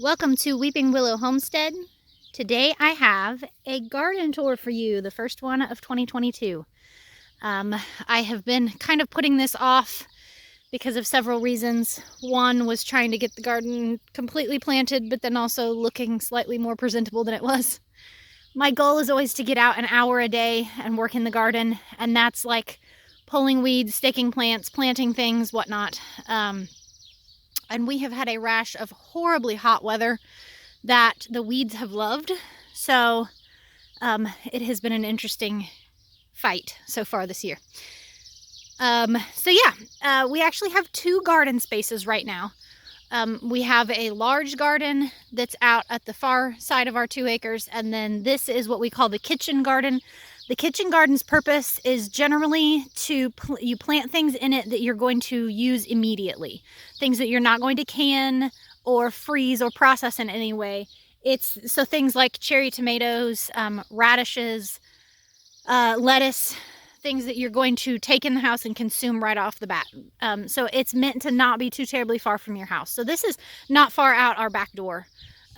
Welcome to Weeping Willow Homestead. Today I have a garden tour for you, the first one of 2022. I have been kind of putting this off because of several reasons. One was trying to get the garden completely planted, but then also looking slightly more presentable than it was. My goal is always to get out an hour a day and work in the garden, and that's like pulling weeds, staking plants, planting things, whatnot. And we have had a rash of horribly hot weather that the weeds have loved. So it has been an interesting fight so far this year. We actually have two garden spaces right now. We have a large garden that's out at the far side of our 2 acres, and then this is what we call the kitchen garden. The kitchen garden's purpose is generally to you plant things in it that you're going to use immediately, things that you're not going to can or freeze or process in any way. It's so things like cherry tomatoes, radishes, lettuce, things that you're going to take in the house and consume right off the bat. So it's meant to not be too terribly far from your house. So this is not far out our back door.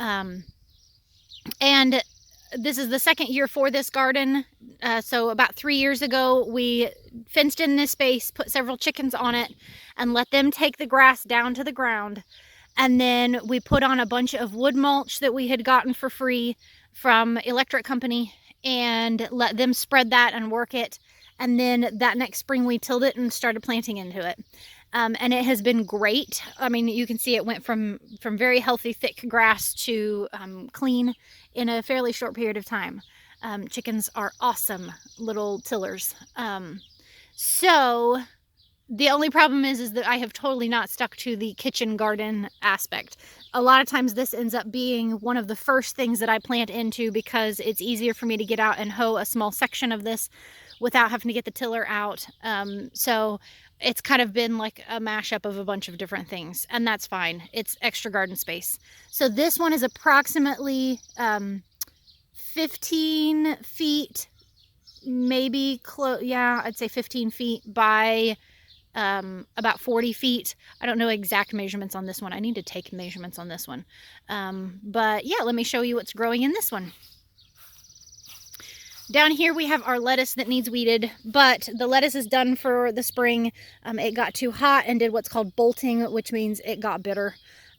And this is the second year for this garden. So about 3 years ago, we fenced in this space, put several chickens on it, and let them take the grass down to the ground. And then we put on a bunch of wood mulch that we had gotten for free from electric company and let them spread that and work it. And then that next spring we tilled it and started planting into it. And it has been great. I mean, you can see it went from very healthy, thick grass to clean in a fairly short period of time. Chickens are awesome little tillers. So the only problem is that I have totally not stuck to the kitchen garden aspect. A lot of times this ends up being one of the first things that I plant into because it's easier for me to get out and hoe a small section of this without having to get the tiller out. So it's kind of been like a mashup of a bunch of different things, and that's fine. It's extra garden space. So this one is approximately 15 feet, maybe I'd say 15 feet by about 40 feet. I don't know exact measurements on this one. I need to take measurements on this one. But yeah, let me show you what's growing in this one. Down here we have our lettuce that needs weeded, but the lettuce is done for the spring. It got too hot and did what's called bolting, which means it got bitter.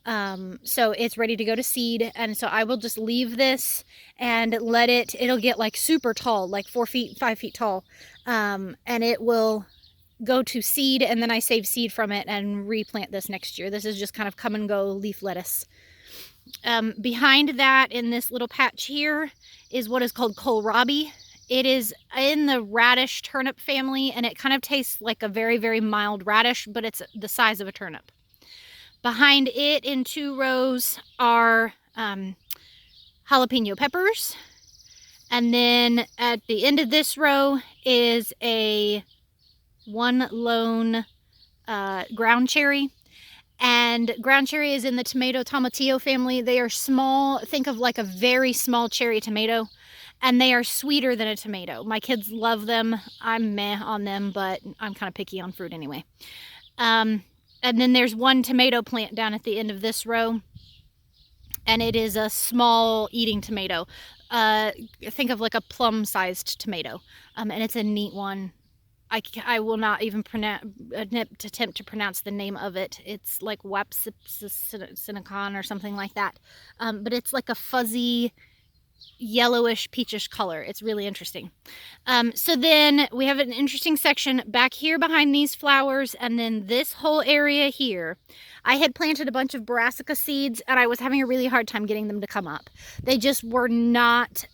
So it's ready to go to seed, and so I will just leave this and let it'll get like super tall, like 4 feet, 5 feet tall, and it will go to seed, and then I save seed from it and replant this next year. This is just kind of come and go leaf lettuce. Behind that, in this little patch here, is what is called kohlrabi. It is in the radish turnip family, and it kind of tastes like a very, very mild radish, but it's the size of a turnip. Behind it in 2 rows are jalapeno peppers. And then at the end of this row is one lone ground cherry. And ground cherry is in the tomato tomatillo family. They are small. Think of like a very small cherry tomato. And they are sweeter than a tomato. My kids love them. I'm meh on them, but I'm kind of picky on fruit anyway. And then there's one tomato plant down at the end of this row. And it is a small eating tomato. Think of like a plum-sized tomato. And it's a neat one. I will not even attempt to pronounce the name of it. It's like Wapsinicon or something like that. But it's like a fuzzy, yellowish, peachish color. It's really interesting. So then we have an interesting section back here behind these flowers, and then this whole area here. I had planted a bunch of brassica seeds, and I was having a really hard time getting them to come up. They just were not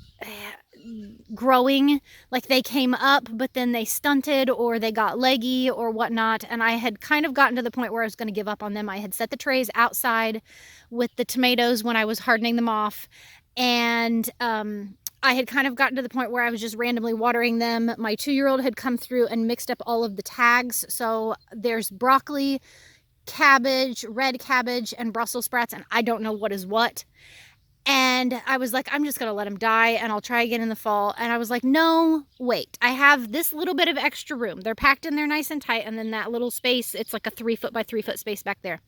growing. Like, they came up, but then they stunted or they got leggy or whatnot, and I had kind of gotten to the point where I was going to give up on them. I had set the trays outside with the tomatoes when I was hardening them off, and I had kind of gotten to the point where I was just randomly watering them. My 2-year-old had come through and mixed up all of the tags. So there's broccoli, cabbage, red cabbage, and Brussels sprouts, and I don't know what is what. And I was like, I'm just going to let them die and I'll try again in the fall. And I was like, no, wait, I have this little bit of extra room. They're packed in there nice and tight. And then that little space, it's like a 3-foot by 3-foot space back there.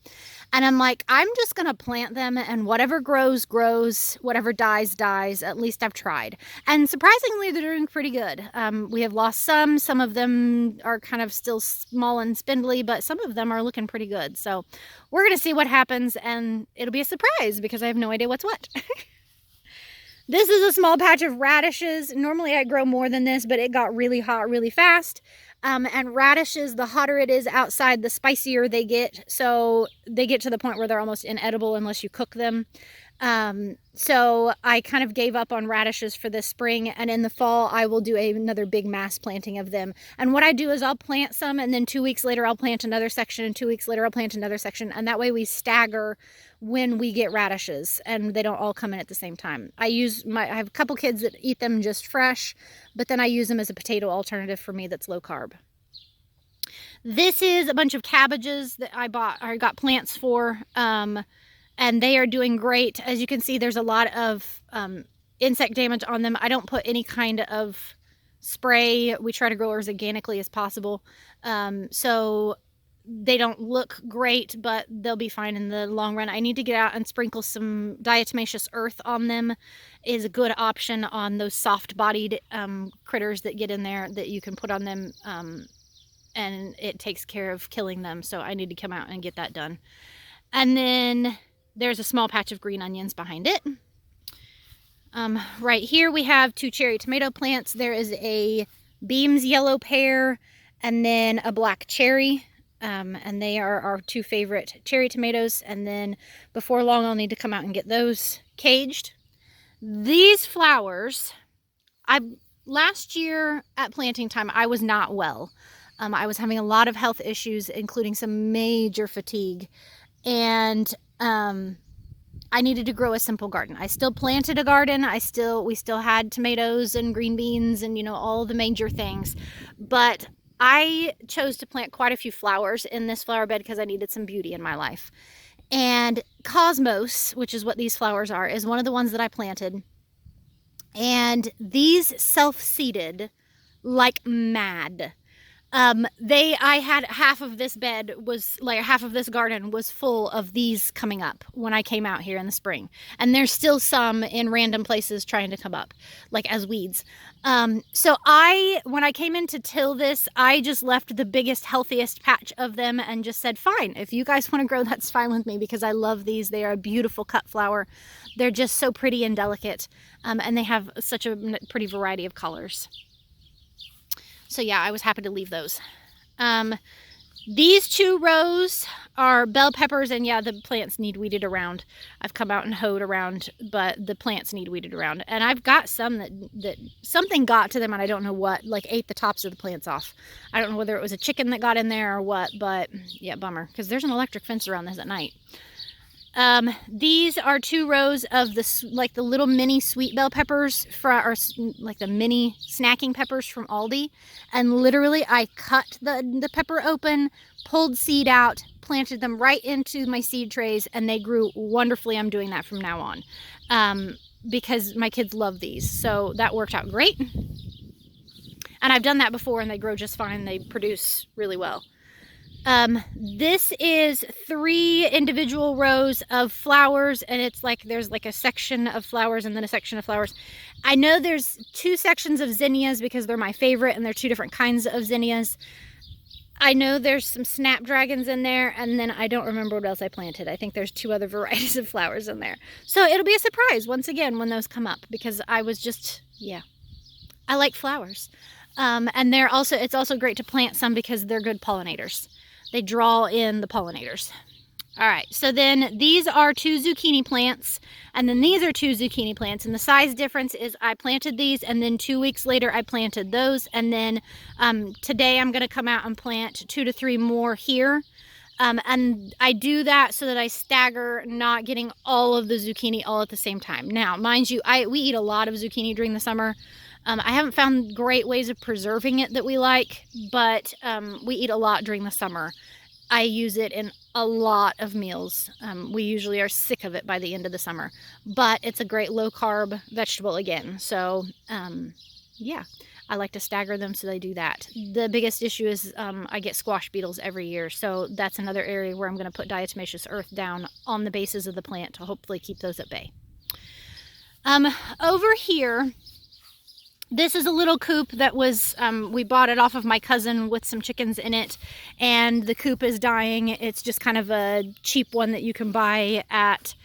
And I'm like, I'm just going to plant them, and whatever grows, grows. Whatever dies, dies. At least I've tried. And surprisingly, they're doing pretty good. We have lost some. Some of them are kind of still small and spindly, but some of them are looking pretty good. So we're going to see what happens, and it'll be a surprise because I have no idea what's what. This is a small patch of radishes. Normally I grow more than this, but it got really hot really fast. And radishes, the hotter it is outside, the spicier they get. So they get to the point where they're almost inedible unless you cook them. So I kind of gave up on radishes for this spring, and in the fall I will do another big mass planting of them. And what I do is I'll plant some, and then 2 weeks later I'll plant another section, and 2 weeks later I'll plant another section, and that way we stagger when we get radishes and they don't all come in at the same time. I have a couple kids that eat them just fresh, but then I use them as a potato alternative for me that's low carb. This is a bunch of cabbages that I got plants for. And they are doing great. As you can see, there's a lot of insect damage on them. I don't put any kind of spray. We try to grow as organically as possible. So they don't look great, but they'll be fine in the long run. I need to get out and sprinkle some diatomaceous earth on them. Is a good option on those soft-bodied critters that get in there that you can put on them. And it takes care of killing them. So I need to come out and get that done. And then there's a small patch of green onions behind it. Right here we have 2 cherry tomato plants. There is a Beams yellow pear and then a black cherry. And they are our 2 favorite cherry tomatoes. And then before long I'll need to come out and get those caged. These flowers, last year at planting time I was not well. I was having a lot of health issues, including some major fatigue. And I needed to grow a simple garden. I still planted a garden. We still had tomatoes and green beans and, you know, all the major things. But I chose to plant quite a few flowers in this flower bed because I needed some beauty in my life. And Cosmos, which is what these flowers are, is one of the ones that I planted. And these self-seeded like mad. I had half of this bed was like half of this garden was full of these coming up when I came out here in the spring. And there's still some in random places trying to come up like as weeds. So when I came in to till this, I just left the biggest, healthiest patch of them and just said, fine, if you guys want to grow, that's fine with me because I love these. They are a beautiful cut flower. They're just so pretty and delicate. And they have such a pretty variety of colors. So yeah, I was happy to leave those. These 2 rows are bell peppers, and yeah, the plants need weeded around. I've come out and hoed around, but the plants need weeded around. And I've got some that something got to them, and I don't know what, like ate the tops of the plants off. I don't know whether it was a chicken that got in there or what, but yeah, bummer, because there's an electric fence around this at night. These are 2 rows of the little mini sweet bell peppers or like the mini snacking peppers from Aldi. And literally I cut the pepper open, pulled seed out, planted them right into my seed trays, and they grew wonderfully. I'm doing that from now on, because my kids love these. So that worked out great. And I've done that before and they grow just fine. They produce really well. This is 3 individual rows of flowers, and it's like there's like a section of flowers and then a section of flowers. I know there's 2 sections of zinnias because they're my favorite, and they're 2 different kinds of zinnias. I know there's some snapdragons in there, and then I don't remember what else I planted. I think there's 2 other varieties of flowers in there. So it'll be a surprise once again when those come up, because I was just, yeah, I like flowers. And it's also great to plant some because they're good pollinators. They draw in the pollinators. All right, so then these are 2 zucchini plants, and then these are 2 zucchini plants, and the size difference is I planted these, and then 2 weeks later I planted those, and then today I'm going to come out and plant 2 to 3 more here. And I do that so that I stagger not getting all of the zucchini all at the same time. Now, mind you, we eat a lot of zucchini during the summer. I haven't found great ways of preserving it that we like, but we eat a lot during the summer. I use it in a lot of meals. We usually are sick of it by the end of the summer, but it's a great low carb vegetable again. So yeah, I like to stagger them so they do that. The biggest issue is I get squash beetles every year. So that's another area where I'm going to put diatomaceous earth down on the bases of the plant to hopefully keep those at bay. Over here, this is a little coop that was, we bought it off of my cousin with some chickens in it, and the coop is dying. It's just kind of a cheap one that you can buy at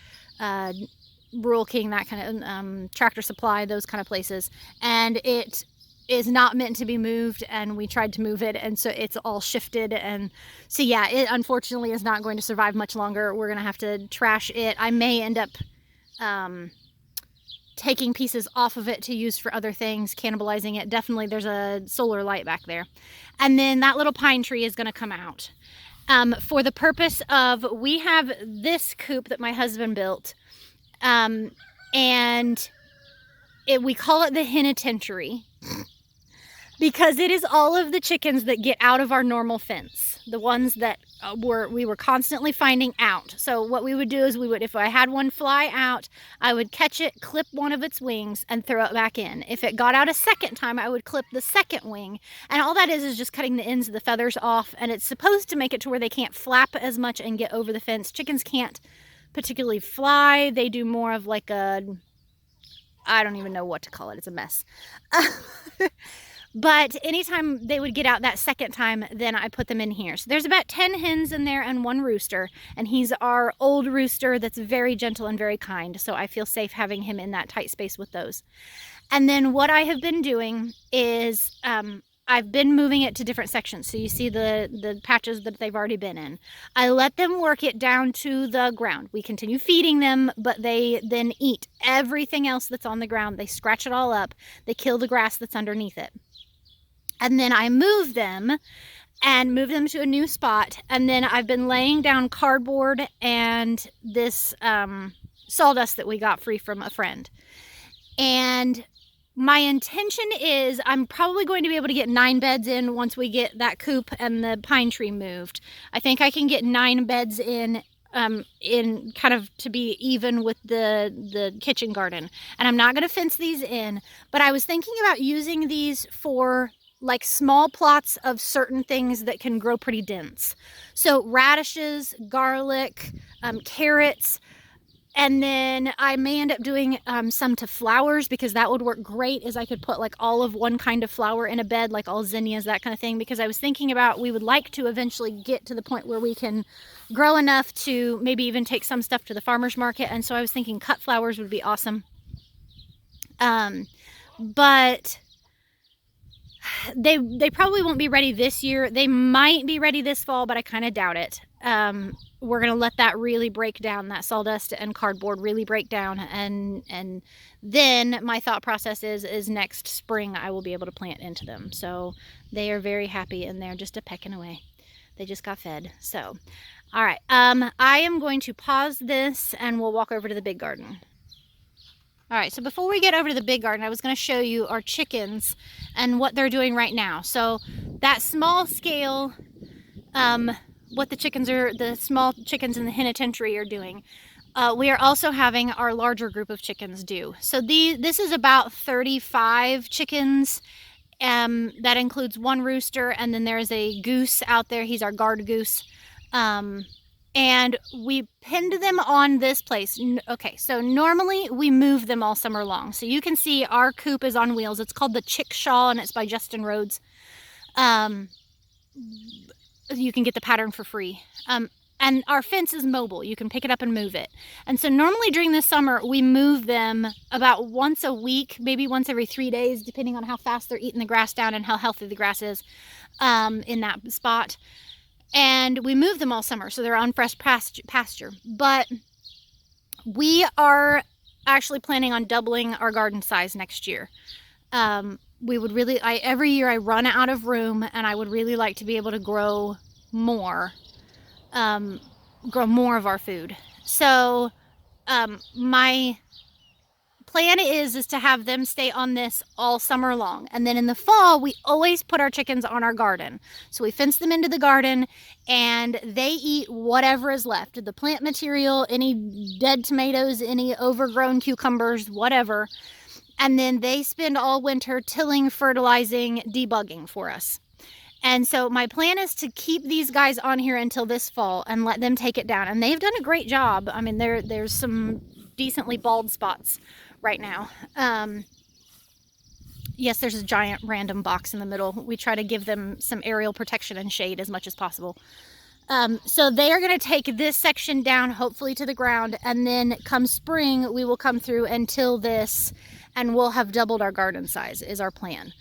Rural King, that kind of Tractor Supply, those kind of places. And it is not meant to be moved, and we tried to move it, and so it's all shifted. And so yeah, it unfortunately is not going to survive much longer. We're going to have to trash it. I may end up taking pieces off of it to use for other things, cannibalizing it. Definitely there's a solar light back there. And then that little pine tree is going to come out. For the purpose of, we have this coop that my husband built, and we call it the henitentiary because it is all of the chickens that get out of our normal fence, the ones that we were constantly finding out. So what we would do is if I had one fly out, I would catch it, clip one of its wings, and throw it back in. If it got out a second time, I would clip the second wing. And all that is just cutting the ends of the feathers off, and it's supposed to make it to where they can't flap as much and get over the fence. Chickens can't particularly fly. They do more of like a, I don't even know what to call it. It's a mess. But anytime they would get out that second time, then I put them in here. So there's about 10 hens in there and one rooster. And he's our old rooster that's very gentle and very kind. So I feel safe having him in that tight space with those. And then what I have been doing is I've been moving it to different sections. So you see the patches that they've already been in. I let them work it down to the ground. We continue feeding them, but they then eat everything else that's on the ground. They scratch it all up. They kill the grass that's underneath it. And then I move them to a new spot. And then I've been laying down cardboard and this sawdust that we got free from a friend. And my intention is I'm probably going to be able to get 9 beds in once we get that coop and the pine tree moved. I think I can get 9 beds in kind of to be even with the kitchen garden. And I'm not going to fence these in, but I was thinking about using these for like small plots of certain things that can grow pretty dense. So radishes, garlic, carrots, and then I may end up doing some to flowers, because that would work great, is I could put like all of one kind of flower in a bed, like all zinnias, that kind of thing, because I was thinking about we would like to eventually get to the point where we can grow enough to maybe even take some stuff to the farmer's market. And so I was thinking cut flowers would be awesome. But they probably won't be ready this year. They might be ready this fall, but I kind of doubt it. We're going to let that really break down, that sawdust and cardboard really break down. And then my thought process is next spring I will be able to plant into them. So they are very happy and they're just a pecking away. They just got fed. So, all right. I am going to pause this and we'll walk over to the big garden. All right, so before we get over to the big garden, I was going to show you our chickens and what they're doing right now. So that small scale, what the small chickens in the henitentiary are doing, we are also having our larger group of chickens do. So this is about 35 chickens. That includes one rooster, and then there's a goose out there. He's our guard goose. And we pinned them on this place. Okay, so normally we move them all summer long. So you can see our coop is on wheels. It's called the Chickshaw, and it's by Justin Rhodes. You can get the pattern for free. And our fence is mobile. You can pick it up and move it. And so normally during the summer, we move them about once a week, maybe once every 3 days, depending on how fast they're eating the grass down and how healthy the grass is in that spot. And we move them all summer, so they're on fresh pasture. But we are actually planning on doubling our garden size next year. We would really, every year I run out of room, and I would really like to be able to grow more of our food. So my plan is to have them stay on this all summer long. And then in the fall, we always put our chickens on our garden. So we fence them into the garden and they eat whatever is left. The plant material, any dead tomatoes, any overgrown cucumbers, whatever. And then they spend all winter tilling, fertilizing, debugging for us. And so my plan is to keep these guys on here until this fall and let them take it down. And they've done a great job. I mean, there's some decently bald spots right now. Yes, there's a giant random box in the middle. We try to give them some aerial protection and shade as much as possible. So they are going to take this section down, hopefully to the ground, and then come spring, we will come through and till this, and we'll have doubled our garden size, is our plan.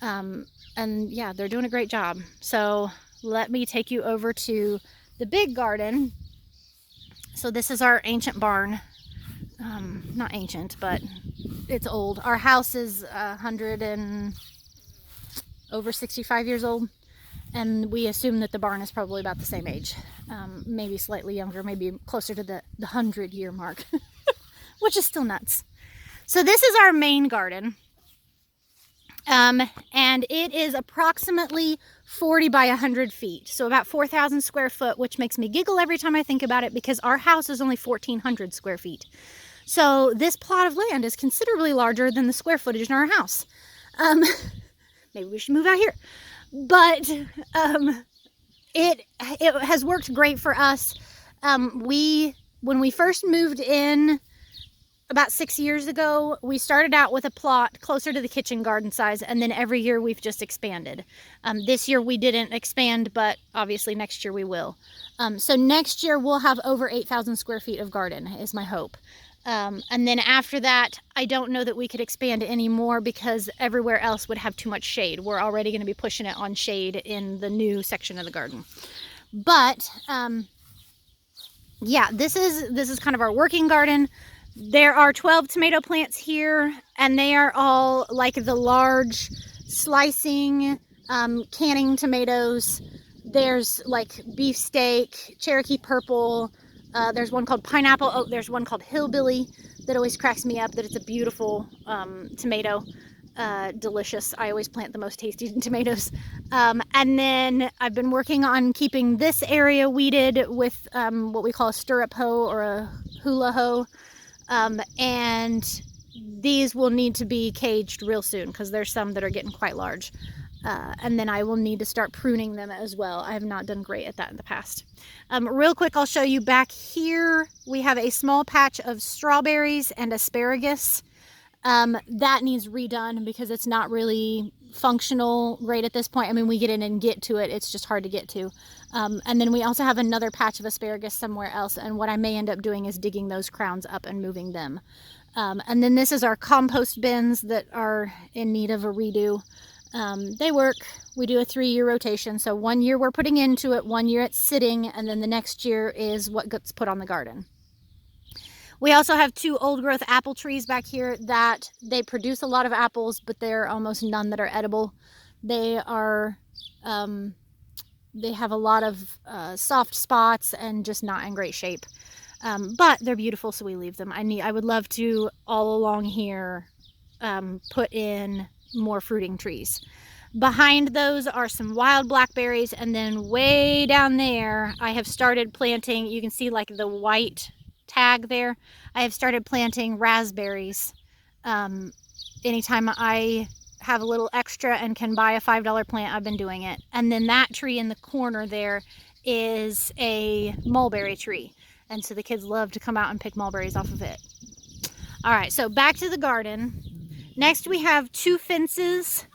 And yeah, they're doing a great job. So let me take you over to the big garden. So this is our ancient barn. Not ancient, but it's old. Our house is 100 and over 65 years old, and we assume that the barn is probably about the same age, maybe slightly younger, maybe closer to the 100-year mark, which is still nuts. So this is our main garden, and it is approximately 40 by 100 feet, so about 4,000 square foot, which makes me giggle every time I think about it because our house is only 1,400 square feet. So this plot of land is considerably larger than the square footage in our house. Maybe we should move out here. But it has worked great for us. When we first moved in about 6 years ago, we started out with a plot closer to the kitchen garden size, and then every year we've just expanded. This year we didn't expand, but obviously next year we will. So next year we'll have over 8,000 square feet of garden, is my hope. And then after that, I don't know that we could expand anymore because everywhere else would have too much shade. We're already going to be pushing it on shade in the new section of the garden. But yeah, this is kind of our working garden. There are 12 tomato plants here, and they are all like the large slicing, canning tomatoes. There's like beefsteak, Cherokee purple. There's one called pineapple. Oh, there's one called hillbilly that always cracks me up, that it's a beautiful tomato. Delicious. I always plant the most tasty tomatoes. And then I've been working on keeping this area weeded with what we call a stirrup hoe or a hula hoe. And these will need to be caged real soon because there's some that are getting quite large. And then I will need to start pruning them as well. I have not done great at that in the past. Real quick, I'll show you back here. We have a small patch of strawberries and asparagus. That needs redone because it's not really functional great at this point. I mean, we get in and get to it. It's just hard to get to. And then we also have another patch of asparagus somewhere else. And what I may end up doing is digging those crowns up and moving them. And then this is our compost bins that are in need of a redo. They work. We do a 3-year rotation. So 1 year we're putting into it, 1 year it's sitting, and then the next year is what gets put on the garden. We also have 2 old growth apple trees back here that they produce a lot of apples, but there are almost none that are edible. They are, they have a lot of soft spots and just not in great shape. But they're beautiful, so we leave them. I would love to all along here put in more fruiting trees. Behind those are some wild blackberries, and then way down there I have started planting, you can see like the white tag there, I have started planting raspberries. Anytime I have a little extra and can buy a $5 plant, I've been doing it. And then that tree in the corner there is a mulberry tree, and so the kids love to come out and pick mulberries off of it. All right, so back to the garden. Next we have 2 fences.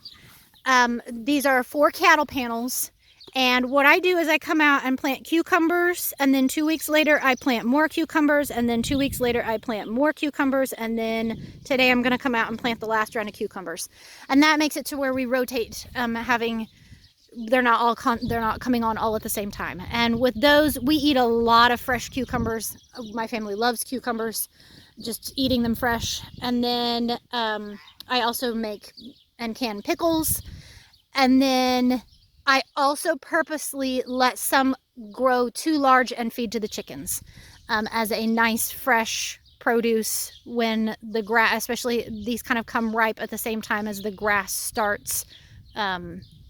These are 4 cattle panels, and what I do is I come out and plant cucumbers, and then 2 weeks later I plant more cucumbers, and then 2 weeks later I plant more cucumbers, and then today I'm going to come out and plant the last round of cucumbers. And that makes it to where we rotate, they're not coming on all at the same time. And with those, we eat a lot of fresh cucumbers. My family loves cucumbers, just eating them fresh. And then I also make and can pickles. And then I also purposely let some grow too large and feed to the chickens as a nice fresh produce when the grass, especially these kind of come ripe at the same time as the grass starts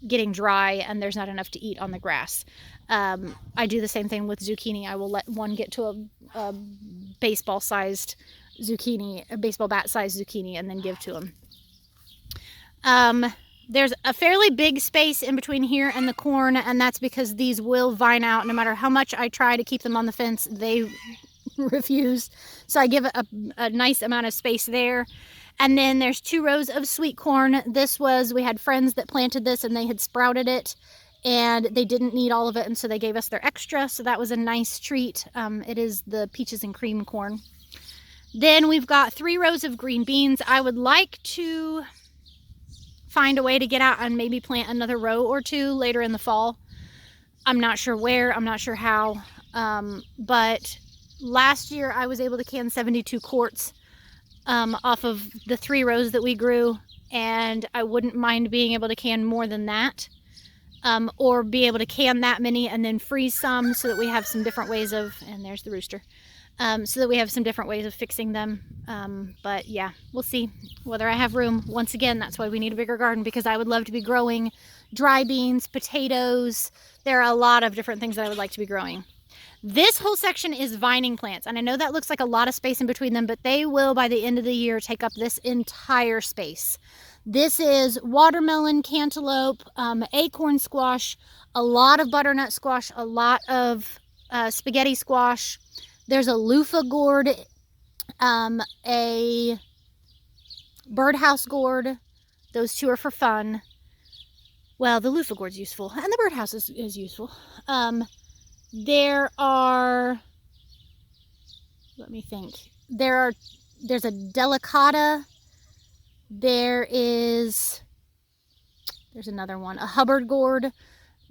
getting dry and there's not enough to eat on the grass. I do the same thing with zucchini. I will let one get to a baseball-sized zucchini, a baseball bat-sized zucchini, and then give to them. There's a fairly big space in between here and the corn, and that's because these will vine out. No matter how much I try to keep them on the fence, they refuse. So I give a nice amount of space there. And then there's 2 rows of sweet corn. We had friends that planted this and they had sprouted it and they didn't need all of it, and so they gave us their extra. So that was a nice treat. It is the peaches and cream corn. Then we've got 3 rows of green beans. I would like to find a way to get out and maybe plant another row or 2 later in the fall. I'm not sure where, I'm not sure how, but last year I was able to can 72 quarts off of the 3 rows that we grew, and I wouldn't mind being able to can more than that, or be able to can that many and then freeze some so that we have some different ways of, and there's the rooster, so that we have some different ways of fixing them. But yeah, we'll see whether I have room. Once again, that's why we need a bigger garden, because I would love to be growing dry beans, potatoes. There are a lot of different things that I would like to be growing. This whole section is vining plants, and I know that looks like a lot of space in between them, but they will, by the end of the year, take up this entire space. This is watermelon, cantaloupe, acorn squash, a lot of butternut squash, a lot of spaghetti squash. There's a loofah gourd, a birdhouse gourd. Those 2 are for fun. Well, the loofah gourd's useful, and the birdhouse is useful. There are, let me think, there's a delicata, there's another one, a Hubbard gourd.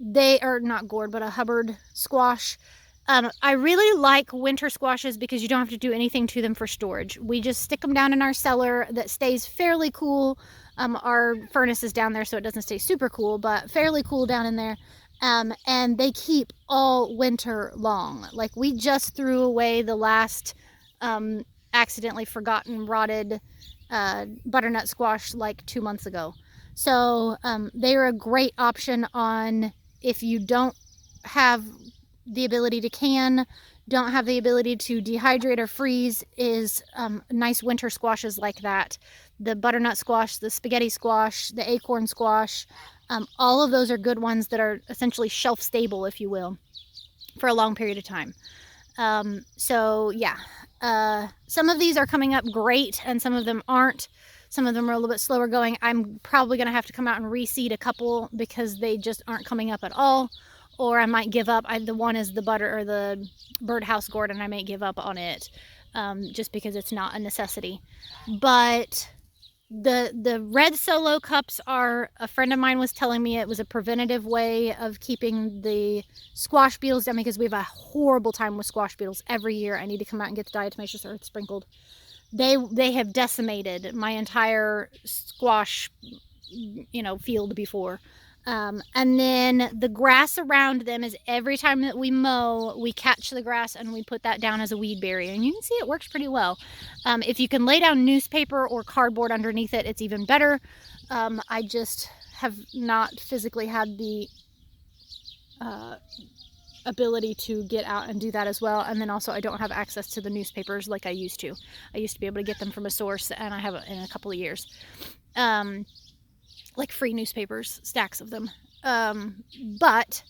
They are not gourd, but a Hubbard squash. I really like winter squashes because you don't have to do anything to them for storage. We just stick them down in our cellar that stays fairly cool. Our furnace is down there, so it doesn't stay super cool, but fairly cool down in there. And they keep all winter long. Like, we just threw away the last accidentally forgotten rotted butternut squash like 2 months ago. So they are a great option on if you don't have the ability to can, don't have the ability to dehydrate or freeze, is nice winter squashes like that. The butternut squash, the spaghetti squash, the acorn squash, all of those are good ones that are essentially shelf stable, if you will, for a long period of time. So yeah, some of these are coming up great and some of them aren't. Some of them are a little bit slower going. I'm probably going to have to come out and reseed a couple because they just aren't coming up at all. Or I might give up. The one is the birdhouse gourd, and I may give up on it just because it's not a necessity. But the red solo cups are, a friend of mine was telling me it was a preventative way of keeping the squash beetles down, because we have a horrible time with squash beetles every year. I need to come out and get the diatomaceous earth sprinkled. They have decimated my entire squash, field before. And then the grass around them is, every time that we mow, we catch the grass and we put that down as a weed barrier. And you can see it works pretty well. If you can lay down newspaper or cardboard underneath it, it's even better. I just have not physically had the ability to get out and do that as well. And then also I don't have access to the newspapers like I used to. I used to be able to get them from a source, and I haven't in a couple of years. Like free newspapers, stacks of them. But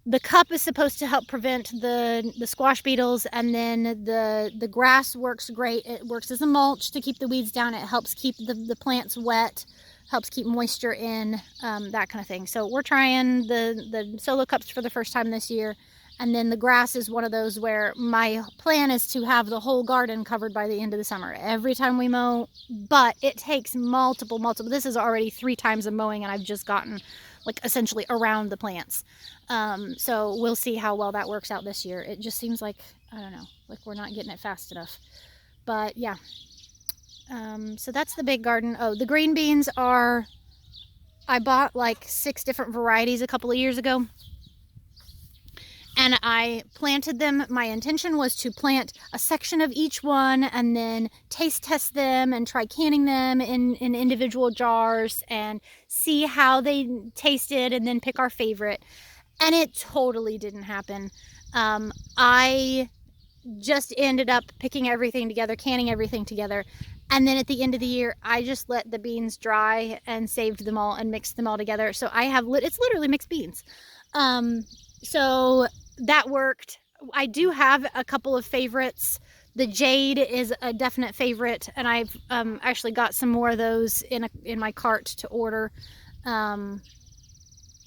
the cup is supposed to help prevent the squash beetles, and then the grass works great. It works as a mulch to keep the weeds down. It helps keep the plants wet, helps keep moisture in, that kind of thing. So we're trying the solo cups for the first time this year. And then the grass is one of those where my plan is to have the whole garden covered by the end of the summer, every time we mow. But it takes multiple, this is already 3 times of mowing, and I've just gotten like essentially around the plants. So we'll see how well that works out this year. It just seems like, I don't know, like we're not getting it fast enough. But yeah, so that's the big garden. Oh, the green beans are, I bought like 6 different varieties a couple of years ago. and I planted them. My intention was to plant a section of each one and then taste test them and try canning them in individual jars and see how they tasted and then pick our favorite. And it totally didn't happen. I just ended up picking everything together, canning everything together. And then at the end of the year, I just let the beans dry and saved them all and mixed them all together. So I have, it's literally mixed beans. So that worked. I do have a couple of favorites. The jade is a definite favorite, and I've actually got some more of those in my cart to order. And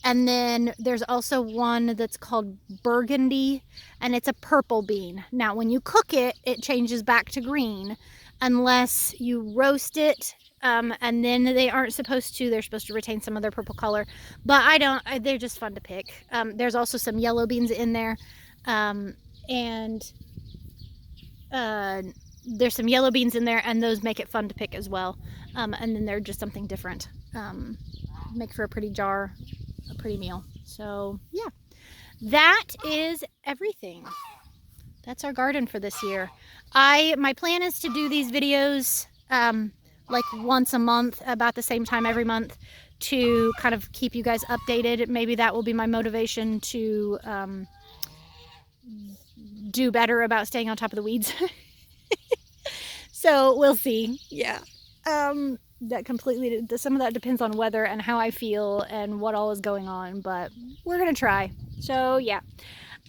then there's also one that's called burgundy, and it's a purple bean. Now, when you cook it, it changes back to green unless you roast it. And then they aren't supposed to. They're supposed to retain some of their purple color. But they're just fun to pick. There's also some yellow beans in there. There's some yellow beans in there, and those make it fun to pick as well. And then they're just something different. Make for a pretty jar, a pretty meal. So yeah, that is everything. That's our garden for this year. My plan is to do these videos like once a month, about the same time every month, to kind of keep you guys updated. Maybe that will be my motivation to do better about staying on top of the weeds. So we'll see. Yeah. That completely, some of that depends on weather and how I feel and what all is going on, but we're gonna try. So yeah,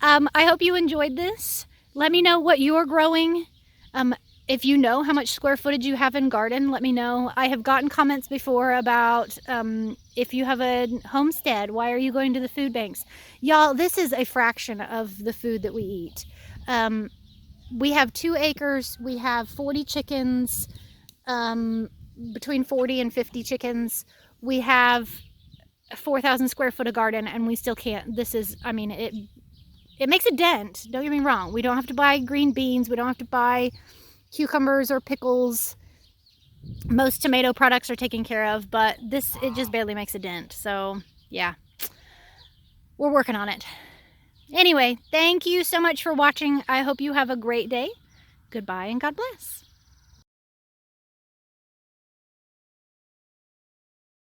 I hope you enjoyed this. Let me know what you're growing. If you know how much square footage you have in garden, let me know. I have gotten comments before about if you have a homestead, why are you going to the food banks? Y'all, this is a fraction of the food that we eat. We have 2 acres. We have 40 chickens, between 40 and 50 chickens. We have 4,000 square foot of garden, and we still can't. This is, I mean, it makes a dent. Don't get me wrong. We don't have to buy green beans. We don't have to buy cucumbers or pickles. Most tomato products are taken care of, but this, it just barely makes a dent. So yeah, we're working on it. Anyway, thank you so much for watching. I hope you have a great day. Goodbye and God bless.